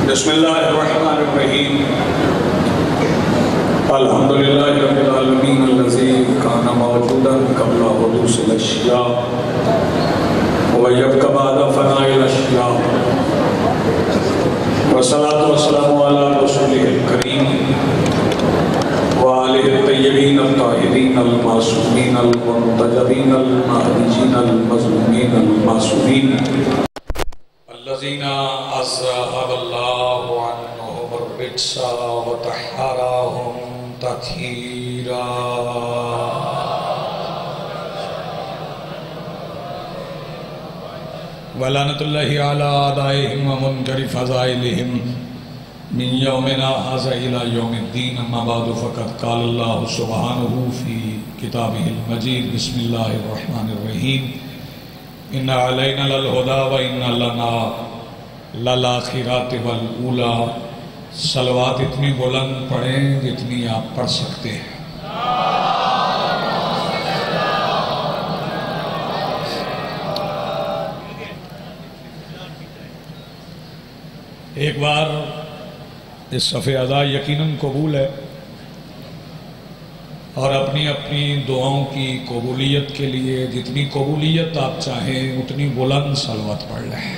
بسم اللہ الرحمن الرحیم الحمدللہ رب العالمین الذی کان موجودا قبل حدوث الاشیاء ویبقى بعد فناء الاشیاء والصلاة والسلام علی رسولہ الکریم وآلہ الطیبین الطاہرین المعصومین المنتجبین المہدیین المظلومین المعصومین الذین اذهب اللہ عنہم الرجس وطہرہم تطہیرا ولعنۃ اللہ علی اعدائہم ومنکر فضائلہم من یومنا ھذا الی یوم الدین اما بعد فقد قال اللہ سبحانہ فی کتابہ المجید بسم اللہ الرحمن الرحیم ان علینا للہدا وان لنا للآخرات والاولا صلوات اتنی بلند پڑھیں جتنی آپ پڑھ سکتے ہیں۔ ایک بار اس صفحہ ادا یقیناً قبول ہے اور اپنی اپنی دعاؤں کی قبولیت کے لیے جتنی قبولیت آپ چاہیں اتنی بلند صلوات پڑھ لیں۔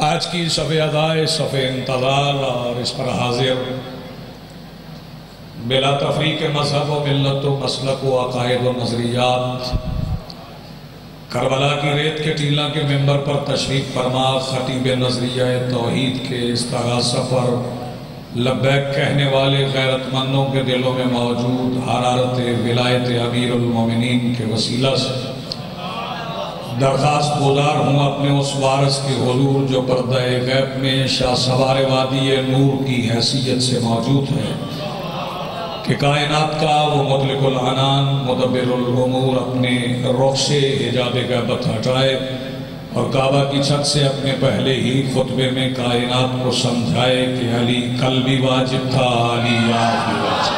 آج کی صفحہ ادا صفحہ انتظار اور اس پر حاضر بلا تفریق مذہب و ملت و مسلک و عقائد و نظریات کربلا کی ریت کے ٹیلہ کے ممبر پر تشریف فرما خطیب نظریہ توحید کے استغاثہ پر لبیک کہنے والے غیرت مندوں کے دلوں میں موجود حرارت ولایت امیر المومنین کے وسیلہ سے درخواست گزار ہوں اپنے اس وارث کے حضور جو پردہ غیب میں شاہ سوار وادی نور کی حیثیت سے موجود ہے کہ کائنات کا وہ مطلق العنان مدبر الامور اپنے رخ سے حجاب غیبت ہٹائے اور کعبہ کی چھت سے اپنے پہلے ہی خطبے میں کائنات کو سمجھائے کہ علی کل بھی واجب تھا علی یاد بھی واجب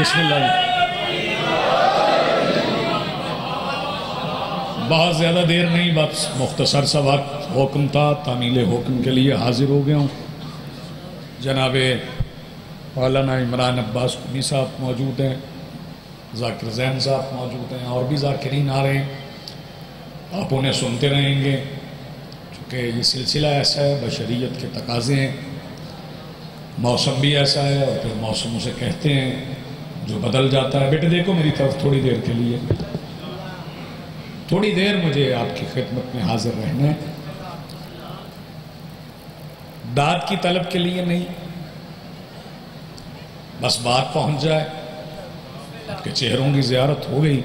بسم اللہ۔ بہت زیادہ دیر نہیں، بس مختصر سا وقت حکم تھا، تعمیل حکم کے لیے حاضر ہو گیا ہوں۔ جناب مولانا عمران عباس قمی صاحب موجود ہیں، ذاکر زین صاحب موجود ہیں، اور بھی ذاکرین آ رہے ہیں، آپ انہیں سنتے رہیں گے چونکہ یہ سلسلہ ایسا ہے، بشریت کے تقاضے ہیں، موسم بھی ایسا ہے اور پھر موسم اسے کہتے ہیں جو بدل جاتا ہے۔ بیٹے دیکھو میری طرف تھوڑی دیر کے لیے، تھوڑی دیر مجھے آپ کی خدمت میں حاضر رہنا ہے، داد کی طلب کے لیے نہیں، بس بات پہنچ جائے، آپ کے چہروں کی زیارت ہو گئی،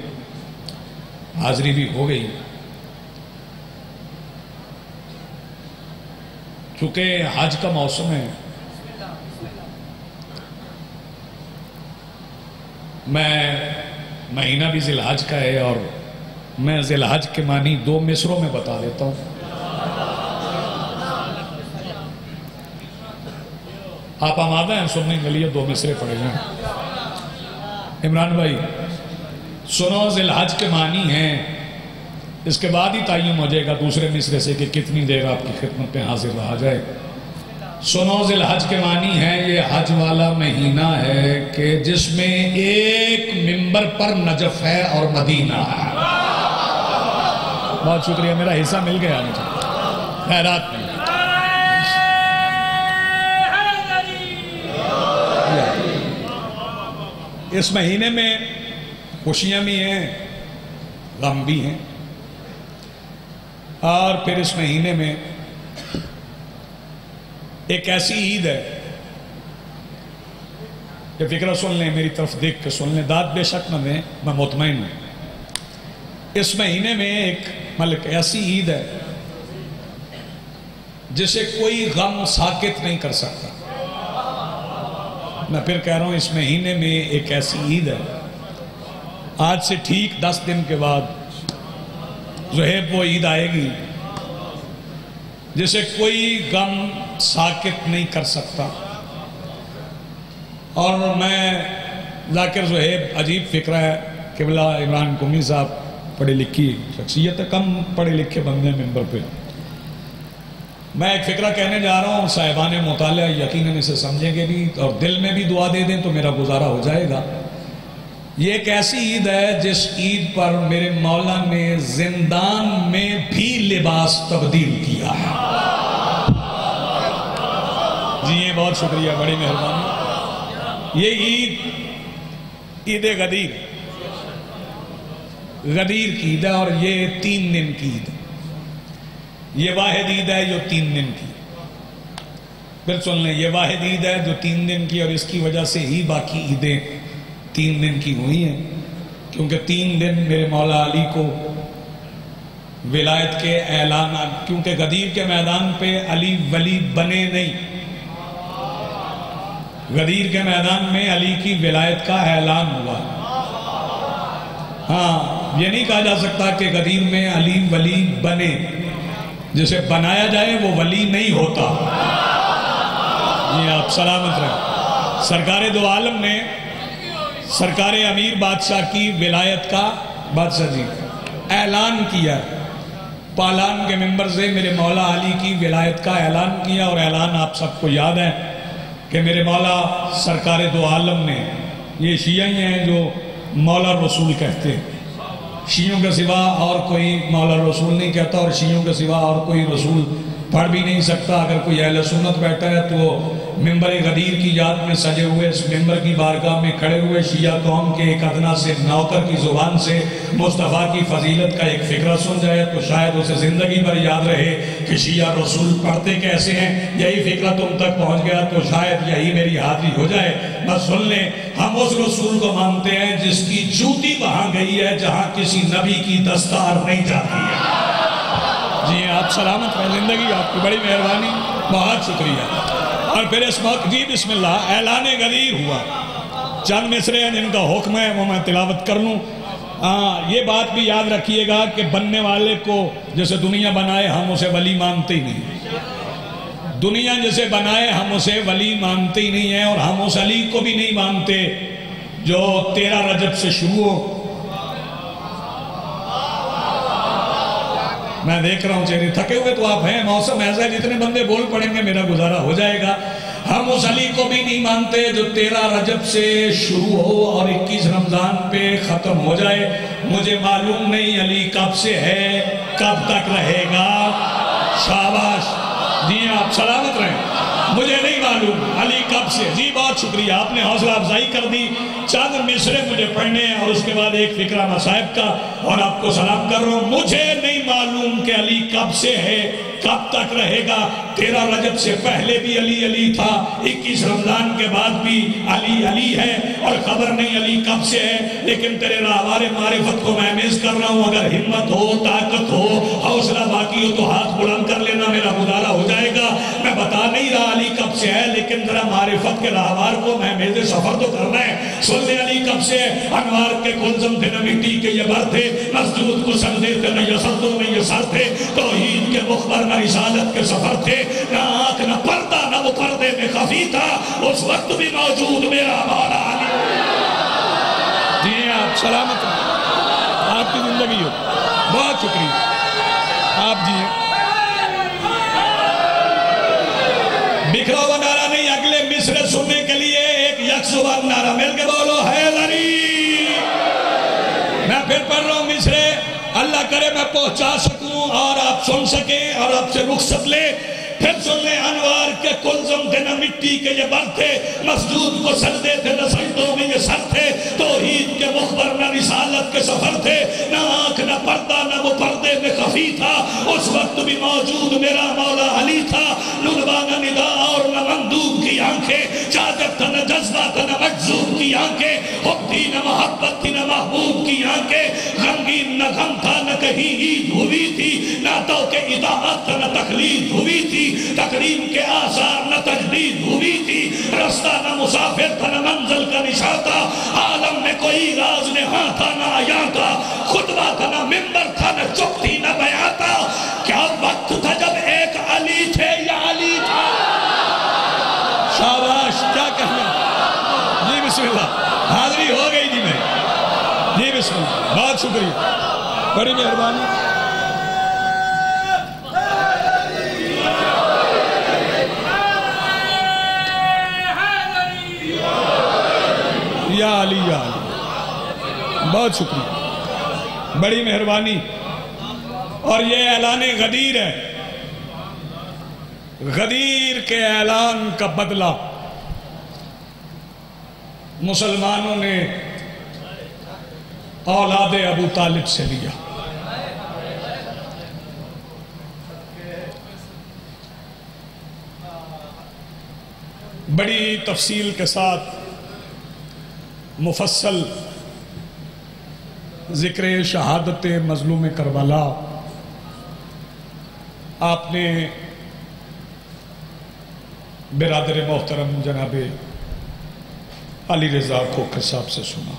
حاضری بھی ہو گئی، کیونکہ حج کا موسم ہے۔ میں مہینہ بھی ذی الحج کا ہے اور میں ذی الحج کے معنی دو مصروں میں بتا دیتا ہوں۔ آپ آمادہ ہیں سننے کے لیے؟ دو مصرے پڑھے جائیں۔ عمران بھائی سنو، ذی الحج کے معنی ہیں، اس کے بعد ہی تعین ہو جائے گا دوسرے مصرے سے کہ کتنی دیر آپ کی خدمت میں حاضر رہا جائے۔ سنو، ذی الحج کے معنی ہے یہ حج والا مہینہ ہے کہ جس میں ایک منبر پر نجف ہے اور مدینہ ہے۔ بہت شکریہ، میرا حصہ مل گیا مجھے، خیرات میں۔ اس مہینے میں خوشیاں بھی ہیں، غم بھی ہیں، اور پھر اس مہینے میں ایک ایسی عید ہے کہ فکرہ سن لیں، میری طرف دیکھ کے سن لیں، داد بے شک نہ دیں، میں مطمئن ہوں۔ اس مہینے میں ایک ایسی عید ہے جسے کوئی غم ساکت نہیں کر سکتا۔ میں پھر کہہ رہا ہوں، اس مہینے میں ایک ایسی عید ہے، آج سے ٹھیک 10 دن کے بعد ذہیب وہ عید آئے گی جسے کوئی غم ساکت نہیں کر سکتا۔ اور میں ذاکر زہیب عجیب فکرہ ہے، قبلہ عمران قمی صاحب پڑھے لکھی شخصیت ہے، کم پڑھے لکھے بندے ممبر پہ. میں ایک فکرہ کہنے جا رہا ہوں، صاحبان مطالعہ یقیناً اسے سمجھیں گے بھی اور دل میں بھی دعا دے دیں تو میرا گزارا ہو جائے گا. یہ ایک ایسی عید ہے جس عید پر میرے مولا نے زندان میں بھی لباس تبدیل کیا ہے. جی بہت شکریہ، بڑی مہربانی. یہ عید غدیر کی عید ہے اور یہ 3 دن کی عید ہے. یہ واحد عید ہے جو 3 دن کی. پھر سن لیں، یہ واحد عید ہے جو 3 دن کی اور اس کی وجہ سے ہی باقی عیدیں 3 دن کی ہوئی ہیں، کیونکہ 3 دن میرے مولا علی کو ولایت کے اعلانات، کیونکہ غدیر کے میدان پہ علی ولی بنے نہیں، غدیر کے میدان میں علی کی ولایت کا اعلان ہوا. ہاں، یہ نہیں کہا جا سکتا کہ غدیر میں علی ولی بنے، جسے بنایا جائے وہ ولی نہیں ہوتا. یہ آپ سلامت رہیں. سرکار دو عالم نے سرکار امیر بادشاہ کی ولایت کا بادشاہ جی اعلان کیا. پالان کے ممبر سے میرے مولا علی کی ولایت کا اعلان کیا، اور اعلان آپ سب کو یاد ہے کہ میرے مولا سرکار دو عالم نے، یہ شیعہ ہی ہیں جو مولا رسول کہتے ہیں، شیعوں کے سوا اور کوئی مولا رسول نہیں کہتا اور شیعوں کے سوا اور کوئی رسول پڑھ بھی نہیں سکتا. اگر کوئی اہل سنت بیٹھا ہے تو وہ ممبر غدیر کی یاد میں سجے ہوئے اس ممبر کی بارگاہ میں کھڑے ہوئے شیعہ قوم کے ایک ادنا سے نوکر کی زبان سے مصطفیٰ کی فضیلت کا ایک فکرہ سن جائے تو شاید اسے زندگی بھر یاد رہے کہ شیعہ رسول پڑھتے کیسے ہیں. یہی فکرہ تم تک پہنچ گیا تو شاید یہی میری حاضری ہو جائے. بس سن لیں، ہم اس رسول کو مانتے ہیں جس کی جوتی وہاں گئی ہے جہاں کسی نبی کی دستار نہیں جاتی ہے. جی آپ سلامت رہیں، زندگی آپ کی بڑی مہربانی، بہت شکریہ. اور پھر اس وقت جی بسم اللہ اعلان غدیر ہوا. چند مصرے ہیں جن کا حکم ہے وہ میں تلاوت کر لوں. یہ بات بھی یاد رکھیے گا کہ بننے والے کو جیسے دنیا بنائے ہم اسے ولی مانتے ہی نہیں. دنیا جیسے بنائے ہم اسے ولی مانتے ہی نہیں ہیں، اور ہم اس علی کو بھی نہیں مانتے جو 13 رجب سے شروع ہو. میں دیکھ رہا ہوں چہرے تھکے ہوئے تو آپ ہیں، موسم ایسا ہے جتنے بندے بول پڑیں گے میرا گزارا ہو جائے گا. ہم اس علی کو بھی نہیں مانتے جو 13 رجب سے شروع ہو اور 21 رمضان پہ ختم ہو جائے. مجھے معلوم نہیں علی کب سے ہے، کب تک رہے گا. شاباش، جی آپ سلامت رہیں. مجھے نہیں معلوم علی کب سے. جی بہت شکریہ، آپ نے حوصلہ افزائی کر دی. چند مصرے مجھے پڑھنے ہیں اور اس کے بعد ایک فکرہ مصائب کا، اور آپ کو سلام کر رہا ہوں. مجھے نہیں معلوم کہ علی کب سے ہے، کب تک رہے گا. 13 رجب سے پہلے بھی علی علی تھا، 21 رمضان کے بعد بھی علی علی ہے، اور خبر نہیں علی کب سے ہے. لیکن تیرے راہوار معرفت کو میں میز کر رہا ہوں. اگر ہمت ہو، طاقت ہو، حوصلہ باقی ہو تو ہاتھ بلند کر لینا، میرا گزارا ہو جائے گا. میں بتا نہیں رہا علی کب سے ہے، لیکن ذرا معرفت کے راہوار کو میں میز سفر تو کرنا ہے. سن لے علی کب سے ہے. انوار کے کلزم تھے، نہ مٹی کے یہ بر تھے، مسجود کو سجدے تھے، نہ یہ سردوں میں یہ سر تھے. توحید کے مخبر نہ رسالت کے سفر تھے، نہ آنکھ نہ پردہ نہ وہ پردے میں خفی تھا. اس وقت بھی موجود میرا مولا علی. جی آپ سلامت ہیں، آپ کی زندگی ہو. بہت شکریہ. آپ جی بکھرا ہوا نعرہ نہیں، اگلے مصرے سننے کے لیے ایک یکسوار نعرہ مل کے بولو حیدری. میں پھر پڑھ رہا ہوں مصرے، اللہ کرے میں پہنچا سکوں اور آپ سن سکیں اور آپ سے رخصت لے. پھر سن لیں، انوار کے کلزم تھے، نہ مٹی کے یہ بر تھے، مسجود کو سجدے تھے، نہ سجدوں میں یہ سر تھے. توحید کے مخبر نہ رسالت کے سفر تھے، نہ آنکھ نہ پردہ نہ وہ پردے میں خفی تھا. اس وقت بھی موجود میرا مولا علی تھا. نلوا نہ ندا اور نہ مندوب کی آنکھیں، چاجب تھا نہ جذبہ تھا نہ مجذوب کی آنکھیں، حب تھی نہ محبت تھی نہ محبوب کی آنکھیں، غمگین نہ غم تھا نہ کہیں عید ہوئی تھی، نہ تو کہ اطاعت تھا نہ تقلید ہوئی تھی، تقریم کے آثار نہ تجدید ہوئی تھی، رستہ نہ مسافر تھا نہ منزل کا نشاں تھا، عالم میں کوئی راز نہاں تھا نہ آیاں تھا، خطبہ تھا نہ ممبر تھا نہ چپ تھی نہ بیاں تھا. کیا وقت تھا جب ایک علی تھے یا علی تھا؟ شاباش، کیا کہنا. جی بسم اللہ. حاضری بسم اللہ، بہت شکریہ، بڑی مہربانی۔ یا علی یا علی، بہت شکریہ، بڑی مہربانی۔ اور یہ اعلان غدیر ہے، غدیر کے اعلان کا بدلہ مسلمانوں نے اولاد ابو طالب سے لیا۔ بڑی تفصیل کے ساتھ مفصل ذکر شہادت مظلوم کربلا آپ نے برادر محترم جناب علی رضا کھوکھر صاحب سے سنا۔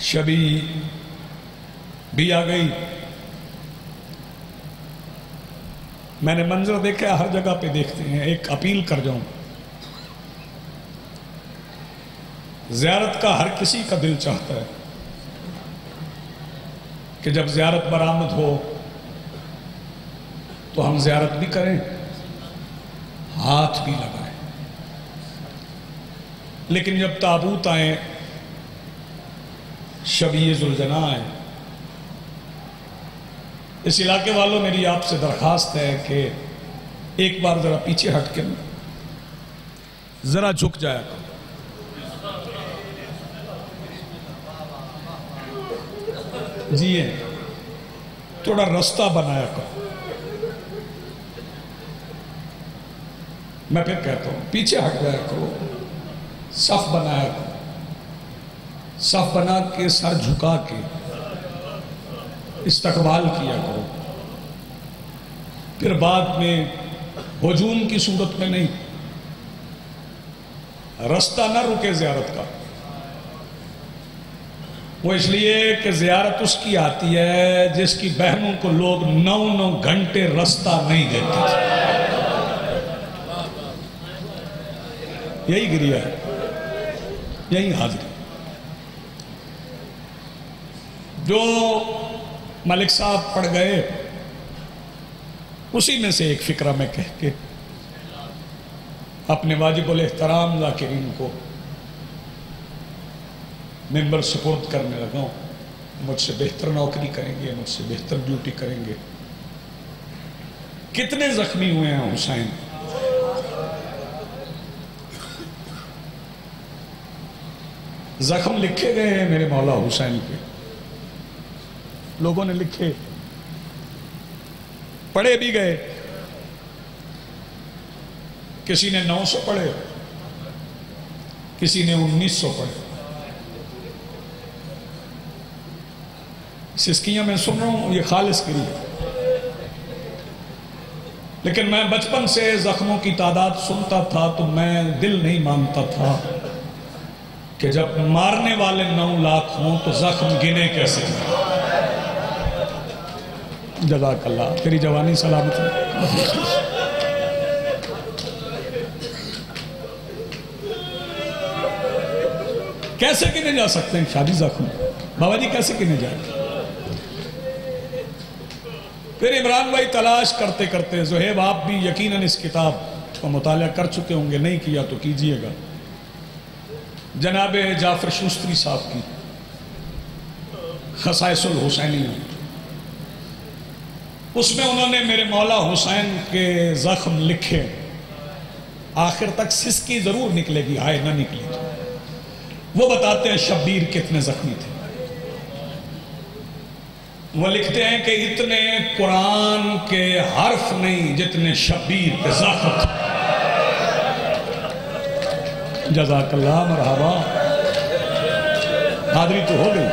شبی بھی آ گئی، میں نے منظر دیکھا، ہر جگہ پہ دیکھتے ہیں۔ ایک اپیل کر جاؤں، زیارت کا ہر کسی کا دل چاہتا ہے کہ جب زیارت برآمد ہو تو ہم زیارت بھی کریں، ہاتھ بھی لگائیں، لیکن جب تابوت آئیں، شبیہ ذوالجناح آئیں، اس علاقے والوں میری آپ سے درخواست ہے کہ ایک بار ذرا پیچھے ہٹ کے ذرا جھک جایا کرو۔ جی تھوڑا رستہ بنایا کرو۔ میں پھر کہتا ہوں پیچھے ہٹ جایا کرو، صف بنایا کرو، صف بنا کے سر جھکا کے استقبال کیا کرو۔ پھر بعد میں ہجوم کی صورت میں نہیں، رستہ نہ رکے زیارت کا۔ وہ اس لیے کہ زیارت اس کی آتی ہے جس کی بہنوں کو لوگ 9 گھنٹے رستہ نہیں دیتے تھے۔ یہی گریہ ہے، یہی حاضری۔ جو ملک صاحب پڑھ گئے اسی میں سے ایک فقرہ میں کہہ کے اپنے واجب الاحترام ذاکرین کو ممبر سپورٹ کرنے لگا ہوں۔ مجھ سے بہتر نوکری کریں گے، مجھ سے بہتر ڈیوٹی کریں گے۔ کتنے زخمی ہوئے ہیں حسین؟ زخم لکھے گئے ہیں میرے مولا حسین کے، لوگوں نے لکھے، پڑھے بھی گئے۔ کسی نے 900 پڑھے، کسی نے 1900 پڑھے۔ سسکیاں میں سن رہا ہوں، یہ خالص کے لیے، لیکن میں بچپن سے زخموں کی تعداد سنتا تھا تو میں دل نہیں مانتا تھا کہ جب مارنے والے 9 لاکھ ہوں تو زخم گنے کیسے ہیں؟ جزاک اللہ، تیری جوانی سلامت ہے۔ کیسے گنے جا سکتے ہیں شادی زخم؟ بابا جی کیسے گنے جائیں؟ پھر عمران بھائی تلاش کرتے کرتے، زہیب آپ بھی یقیناً اس کتاب کا مطالعہ کر چکے ہوں گے، نہیں کیا تو کیجئے گا، جناب جعفر شوستری صاحب کی خصائص الحسینی، اس میں انہوں نے میرے مولا حسین کے زخم لکھے۔ آخر تک سسکی ضرور نکلے گی، ہائے نہ نکلی تو وہ بتاتے ہیں شبیر کتنے زخمی تھے۔ وہ لکھتے ہیں کہ اتنے قرآن کے حرف نہیں جتنے شبیر کے زخم تھے۔ جزاک اللہ، مرحبا، حاضری تو ہو گئی۔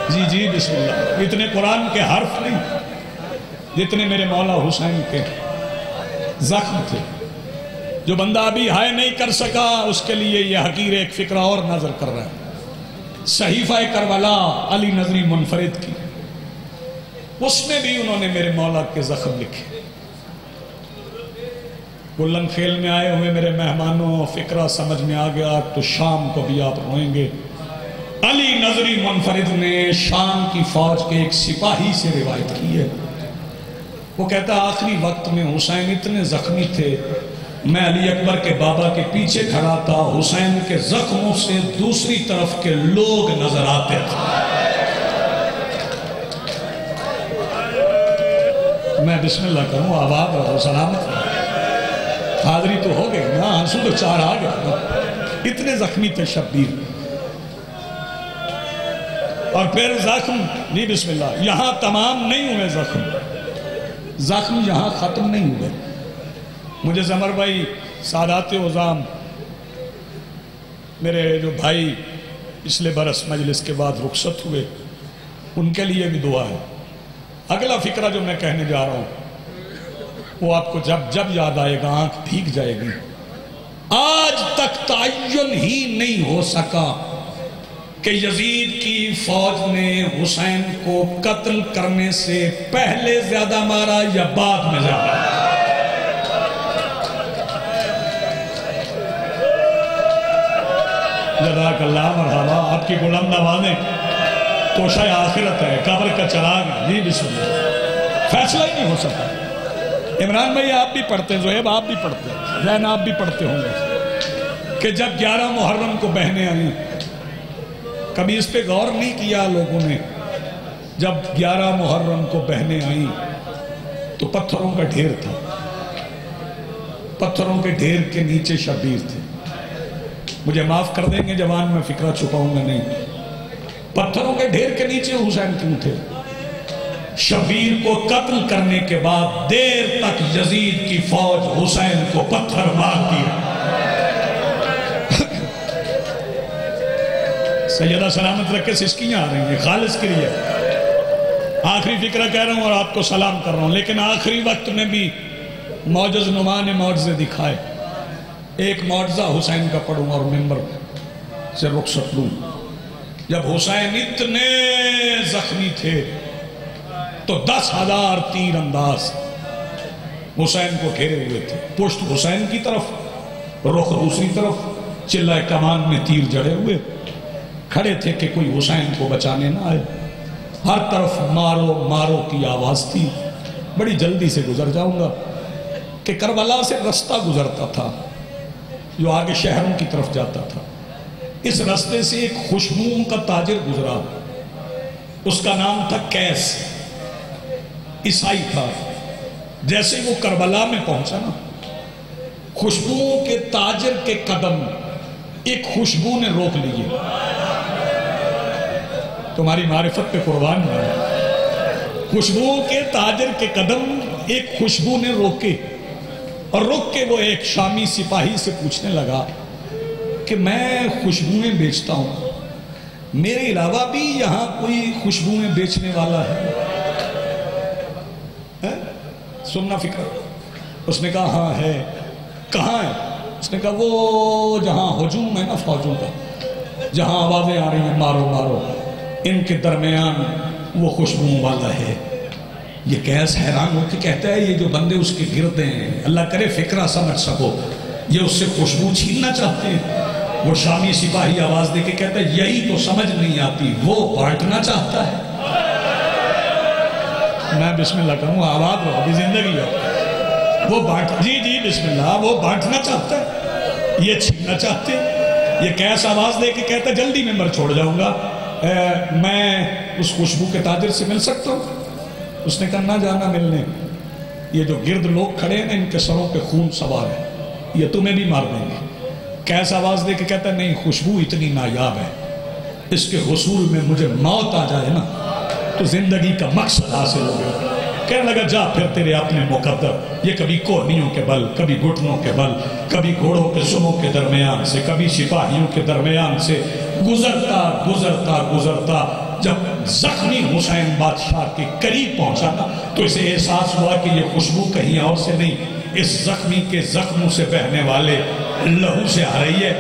جی جی بسم اللہ۔ اتنے قرآن کے حرف نہیں جتنے میرے مولا حسین کے زخم تھے۔ جو بندہ ابھی ہائے نہیں کر سکا اس کے لیے یہ حقیر ایک فقرہ اور نظر کر رہا ہے۔ صحیفہ کربلا علی نظری منفرد کی، اس میں بھی انہوں نے میرے مولا کے زخم لکھے۔ گلن خیل میں آئے ہوئے میرے مہمانوں، فکرہ سمجھ میں آ گیا تو شام کو بھی آپ روئیں گے۔ علی نظری منفرد نے شام کی فوج کے ایک سپاہی سے روایت کی ہے، وہ کہتا آخری وقت میں حسین اتنے زخمی تھے، میں علی اکبر کے بابا کے پیچھے کھڑا تھا، حسین کے زخموں سے دوسری طرف کے لوگ نظر آتے تھے۔ میں بسم اللہ کروں، آباد رہو، سلامت رہو، حاضری تو ہو گئی نا، آنسو تو چار آ گئے، اتنے زخمی تھے شبیر۔ اور پھر زخم، نہیں بسم اللہ، یہاں تمام نہیں ہوئے زخم یہاں ختم نہیں ہوئے۔ مجھے زمر بھائی، سادات عظام، میرے جو بھائی پچھلے برس مجلس کے بعد رخصت ہوئے، ان کے لیے بھی دعا ہے۔ اگلا فکرہ جو میں کہنے جا رہا ہوں وہ آپ کو جب یاد آئے گا آنکھ بھیگ جائے گی۔ آج تک تعین ہی نہیں ہو سکا کہ یزید کی فوج نے حسین کو قتل کرنے سے پہلے زیادہ مارا یا بعد میں زیادہ۔ جزاک اللہ، مرحبا، آپ کی بلند آوازیں توشہ آخرت ہے، قبر کا چراغ ہے، جی بسم اللہ۔ فیصلہ ہی نہیں ہو سکا۔ عمران بھائی آپ بھی پڑھتے، زہیب آپ بھی پڑھتے، زین آپ بھی پڑھتے ہوں گے کہ جب 11 محرم کو بہنیں آئیں، کبھی اس پہ غور نہیں کیا لوگوں نے، جب 11 محرم کو بہنیں آئیں تو پتھروں کا ڈھیر تھا، پتھروں کے ڈھیر کے نیچے شبیر تھے۔ مجھے معاف کر دیں گے جوان، میں فکرہ چھپاؤں گا نہیں، پتھروں کے ڈھیر کے نیچے حسین کیوں تھے؟ شبیر کو قتل کرنے کے بعد دیر تک یزید کی فوج حسین کو پتھر مارتی ہے۔ سیدہ سلامت رکھے سسکیاں آ رہی ہیں خالص کے لیے، آخری فکرہ کہہ رہا ہوں اور آپ کو سلام کر رہا ہوں، لیکن آخری وقت میں بھی معجز نما نے معجزے دکھائے۔ ایک معجزہ حسین کا پڑھوں اور منبر سے رخصت لوں۔ جب حسین اتنے زخمی تھے تو 10,000 تیر انداز حسین کو گھیرے ہوئے تھے، پشت حسین کی طرف، رخ دوسری طرف، چلہ کمان میں تیر جڑے ہوئے کھڑے تھے کہ کوئی حسین کو بچانے نہ آئے۔ ہر طرف مارو مارو کی آواز تھی۔ بڑی جلدی سے گزر جاؤں گا کہ کربلا سے رستہ گزرتا تھا جو آگے شہروں کی طرف جاتا تھا۔ اس رستے سے ایک خوشبوؤں کا تاجر گزرا، اس کا نام تھا کیس، عیسائی تھا۔ جیسے وہ کربلا میں پہنچا نا، خوشبوؤں کے تاجر کے قدم ایک خوشبو نے روک لیے۔ تمہاری معرفت پہ قربان ہے، خوشبوؤں کے تاجر کے قدم ایک خوشبو نے روکے، اور رک کے وہ ایک شامی سپاہی سے پوچھنے لگا کہ میں خوشبوئیں بیچتا ہوں، میرے علاوہ بھی یہاں کوئی خوشبوئیں بیچنے والا ہے؟ سننا فکر۔ اس نے کہا ہاں ہے۔ کہاں ہے؟ اس نے کہا وہ جہاں ہجوم ہے نا فوجوں کا، جہاں آوازیں آ رہی ہیں مارو مارو، ان کے درمیان وہ خوشبوؤں والا ہے۔ یہ کیس حیران ہو کے کہتا ہے یہ جو بندے اس کے گرد ہیں، اللہ کرے فکرہ سمجھ سکو، یہ اس سے خوشبو چھیننا چاہتے ہیں۔ وہ شامی سپاہی آواز دے کے کہتا ہے یہی تو سمجھ نہیں آتی، وہ بانٹنا چاہتا ہے۔ میں بسم اللہ کہوں، آباد ہو، ابھی زندگی ہو، وہ جی بسم اللہ، وہ بانٹنا چاہتا ہے، یہ چھیننا چاہتے ہیں۔ یہ کیس آواز دے کے کہتا ہے جلدی ممبر چھوڑ جاؤں گا، میں اس خوشبو کے تاجر سے مل سکتا ہوں؟ اس نے کہا نہ جانا ملنے، یہ جو گرد لوگ کھڑے ہیں ان کے سروں پہ خون سوار ہے، یہ تمہیں بھی مار دیں گے۔ کیس آواز دے کے کہتا ہے نہیں، خوشبو اتنی نایاب ہے، اس کے حصول میں مجھے موت آ جائے نا تو زندگی کا مقصد حاصل ہو گیا۔ کہنے لگا جا پھر تیرے اپنے مقدر، یہ کبھی کوہنیوں کے بل، کبھی گھٹنوں کے بل، کبھی گھوڑوں کے سموں کے درمیان سے، کبھی سپاہیوں کے درمیان سے گزرتا گزرتا گزرتا جب زخمی حسین بادشاہ کے قریب پہنچا نا تو اسے احساس ہوا کہ یہ خوشبو کہیں اور سے نہیں، اس زخمی کے زخموں سے بہنے والے لہو سے آ رہی ہے۔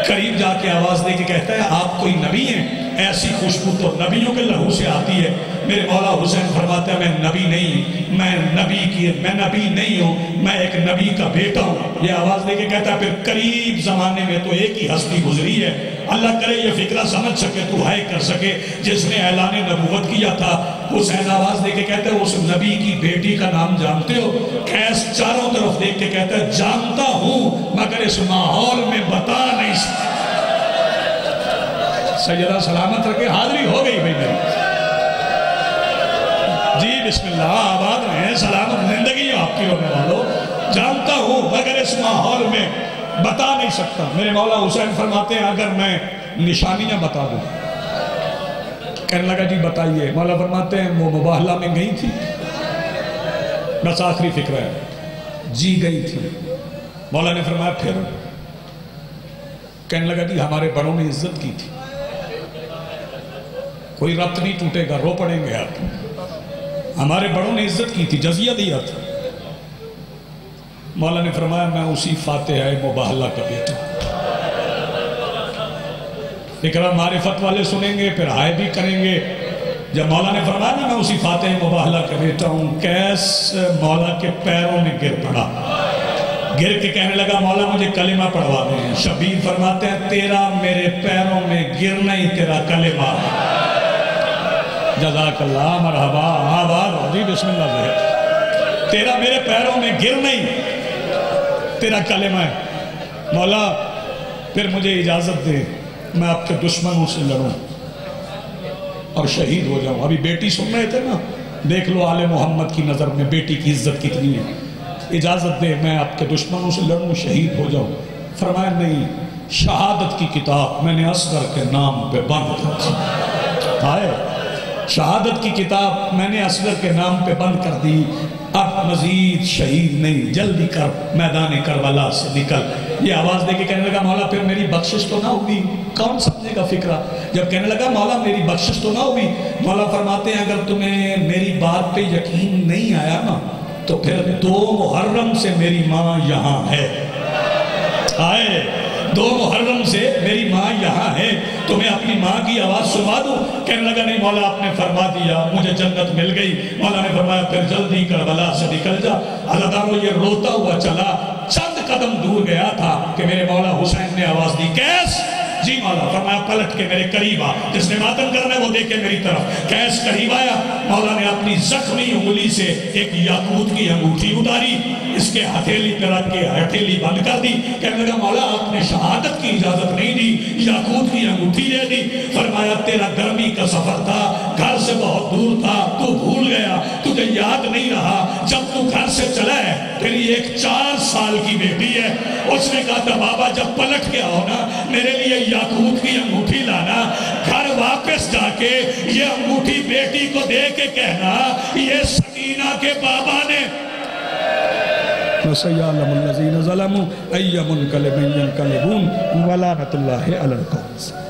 قریب جا کے آواز دے کے کہتا ہے آپ کوئی نبی ہیں؟ ایسی خوشبو تو نبیوں کے لہو سے آتی ہے۔ میرے مولا حسین فرماتا ہے میں نبی نہیں، میں نبی نہیں ہوں، میں ایک نبی کا بیٹا ہوں۔ یہ آواز دے کے کہتا ہے پھر قریب زمانے میں تو ایک ہی ہستی گزری ہے، اللہ کرے یہ فکرہ سمجھ سکے تو ہائے کر سکے، جس نے اعلان نبوت کیا تھا۔ حسین آواز دے کے کہتا ہے اس نبی کی بیٹی کا نام جانتے ہو؟ قیس چاروں طرف دیکھ کے کہتا ہے جانتا ہوں مگر اس ماحول میں بتا نہیں سکتا۔ سیدہ سلامت رکھے، حاضری ہو گئی بھائی میری جی، بسم اللہ، آباد رہیں، سلامت زندگی آپ کی رونے والوں۔ جانتا ہوں مگر اس ماحول میں بتا نہیں سکتا۔ میرے مولا حسین فرماتے ہیں اگر میں نشانیاں بتا دوں، کہنے لگا جی بتائیے۔ مولا فرماتے ہیں وہ مباہلہ میں گئی تھی، بس آخری فکر ہے، جی گئی تھی۔ مولا نے فرمایا پھر؟ کہنے لگا جی ہمارے بڑوں نے عزت کی تھی، کوئی ربط نہیں ٹوٹے گا، رو پڑیں گے آپ، ہمارے بڑوں نے عزت کی تھی، جزیہ دیا تھا۔ مولا نے فرمایا میں اسی فاتحہ مباہلہ کا بیٹا۔ فکرہ معرفت والے سنیں گے پھر ہائے بھی کریں گے۔ جب مولا نے فرمایا نا میں اسی فاتحہ مباہلہ کا بیٹا ہوں، قیس مولا کے پیروں میں گر پڑا، گر کے کہنے لگا مولا مجھے کلمہ پڑھوا دیں۔ شبیر فرماتے ہیں تیرا میرے پیروں میں گرنا ہی تیرا کلمہ۔ جزاک اللہ، مرحبا، آباد ہو جی، بسم اللہ سے۔ تیرا میرے پیروں میں گرنا ہی تیرا کلمہ ہے۔ مولا پھر مجھے اجازت دے میں آپ کے دشمنوں سے لڑوں اور شہید ہو جاؤں۔ ابھی بیٹی سن رہے تھے نا، دیکھ لو آل محمد کی نظر میں بیٹی کی عزت کتنی ہے۔ اجازت دے میں آپ کے دشمنوں سے لڑوں، شہید ہو جاؤں۔ فرمایا نہیں، شہادت کی کتاب میں نے اصغر کے نام پہ بند کر دی۔ آئے شہادت کی کتاب میں نے اصغر کے نام پہ بند کر دی، اب مزید شہید نہیں، جلدی کر میدان کربلا سے نکل۔ یہ آواز دے کے کہنے لگا مولا پھر میری بخشش تو نہ ہوگی؟ کون سمجھے گا فکرہ؟ جب کہنے لگا مولا میری بخشش تو نہ ہوگی، مولا فرماتے ہیں اگر تمہیں میری بات پہ یقین نہیں آیا نا تو پھر 2 محرم سے میری ماں یہاں ہے۔ آئے 2 محرم سے میری ماں یہاں ہے، تمہیں اپنی ماں کی آواز سنا دوں؟ کہنے لگا نہیں مولا آپ نے فرما دیا، مجھے جنت مل گئی۔ مولا نے فرمایا پھر جلدی کربلا سے نکل جا۔ عزادارو یہ روتا ہوا چلا، چند قدم دور گیا تھا کہ میرے مولا حسین نے آواز دی قیس۔ جی مولا، فرمایا پلٹ کے میرے قریب آ، جس نے ماتم کرنا ہے وہ دیکھے میری طرف۔ قیس قریب آیا، مولا نے اپنی زخمی انگلی سے ایک یاقوت کی انگوٹھی اتاری، اس کے ہتھیلی پہ رکھ کے ہتھیلی بند کر دی۔ کہنے لگا مولا آپ نے شہادت کی اجازت نہیں دی، یاقوت کی انگوٹھی دے دی۔ فرمایا تیرا گرمی کا سفر تھا، گھر سے بہت دور تھا، تو بھول گیا، تجھے یاد نہیں رہا، جب تو گھر سے چلا ہے تیری ایک 4 سال کی بیٹی ہے۔ اس نے کہا تھا بابا جب پلٹ کے آؤ نا میرے لیے یاقوت کی انگوٹھی لانا، گھر واپس جا کے یہ انگوٹھی بیٹی کو دے کے کہنا یہ سکینہ کے بابا نے وَسَيَعْلَمُ الَّذِينَ ظَلَمُوا أَيَّ مُنْقَلِبٍ يَنْقَلِبُونَ وَلَعنَةُ اللَّهِ عَلَى الْقَوْمِ